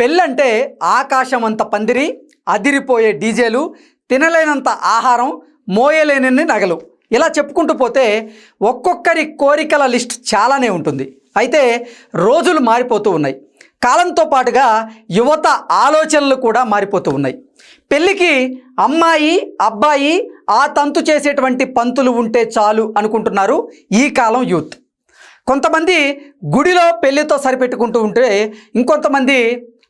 పెళ్ళంటే ఆకాశమంత పందిరి, అదిరిపోయే డీజేలు, తినలేనంత ఆహారం, మోయలేనన్ని నగలు, ఇలా చెప్పుకుంటూ పోతే ఒక్కొక్కరి కోరికల లిస్ట్ చాలానే ఉంటుంది. అయితే రోజులు మారిపోతూ ఉన్నాయి. కాలంతో పాటుగా యువత ఆలోచనలు కూడా మారిపోతూ ఉన్నాయి. పెళ్ళికి అమ్మాయి అబ్బాయి ఆ తంతు చేసేటువంటి పంతులు ఉంటే చాలు అనుకుంటున్నారు ఈ కాలం యూత్. కొంతమంది గుడిలో పెళ్ళితో సరిపెట్టుకుంటూ ఉంటే, ఇంకొంతమంది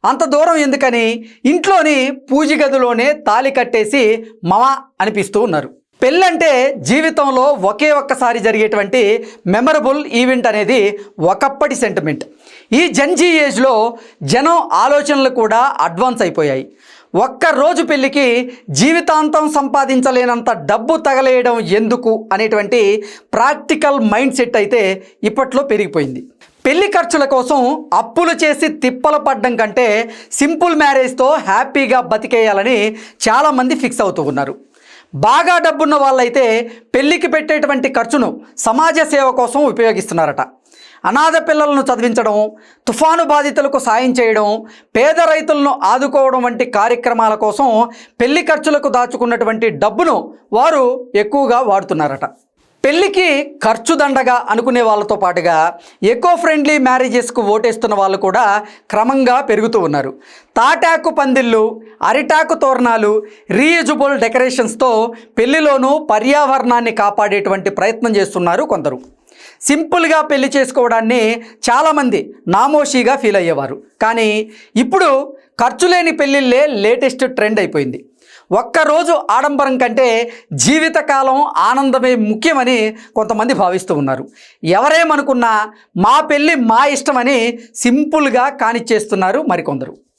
అంత దూరం ఎందుకని ఇంట్లోని పూజ గదిలోనే తాళి కట్టేసి మమ అనిపిస్తూ ఉన్నారు. పెళ్ళంటే జీవితంలో ఒకే ఒక్కసారి జరిగేటువంటి మెమరబుల్ ఈవెంట్ అనేది ఒకప్పటి సెంటిమెంట్. ఈ జెన్జీ ఏజ్లో జనం ఆలోచనలు కూడా అడ్వాన్స్ అయిపోయాయి. ఒక్కరోజు పెళ్ళికి జీవితాంతం సంపాదించలేనంత డబ్బు తగలేయడం ఎందుకు అనేటువంటి ప్రాక్టికల్ మైండ్ సెట్ అయితే ఇప్పట్లో పెరిగిపోయింది. పెళ్లి ఖర్చుల కోసం అప్పులు చేసి తిప్పలు పడ్డం కంటే సింపుల్ మ్యారేజ్తో హ్యాపీగా బతికేయాలని చాలామంది ఫిక్స్ అవుతూ ఉన్నారు. బాగా డబ్బున్న వాళ్ళైతే పెళ్ళికి పెట్టేటువంటి ఖర్చును సమాజ సేవ కోసం ఉపయోగిస్తున్నారట. అనాథ పిల్లలను చదివించడం, తుఫాను బాధితులకు సాయం చేయడం, పేద రైతులను ఆదుకోవడం వంటి కార్యక్రమాల కోసం పెళ్లి ఖర్చులకు దాచుకున్నటువంటి డబ్బును వారు ఎక్కువగా వాడుతున్నారట. పెళ్ళికి ఖర్చు దండగా అనుకునే వాళ్ళతో పాటుగా ఎకో ఫ్రెండ్లీ మ్యారేజెస్కు ఓటేస్తున్న వాళ్ళు కూడా క్రమంగా పెరుగుతూ ఉన్నారు. తాటాకు పందిళ్ళు, అరిటాకు తోరణాలు, రీయూజబుల్ డెకరేషన్స్తో పెళ్లిలోనూ పర్యావరణాన్ని కాపాడేటువంటి ప్రయత్నం చేస్తున్నారు కొందరు. సింపుల్గా పెళ్లి చేసుకోవడాన్ని చాలామంది నామోషీగా ఫీల్ అయ్యేవారు. కానీ ఇప్పుడు ఖర్చు లేని పెళ్ళిళ్ళే లేటెస్ట్ ట్రెండ్ అయిపోయింది. ఒక్కరోజు ఆడంబరం కంటే జీవితకాలం ఆనందమే ముఖ్యమని కొంతమంది భావిస్తూ ఉన్నారు. ఎవరేమనుకున్నా మా పెళ్ళి మా ఇష్టమని సింపుల్గా కానిచ్చేస్తున్నారు మరికొందరు.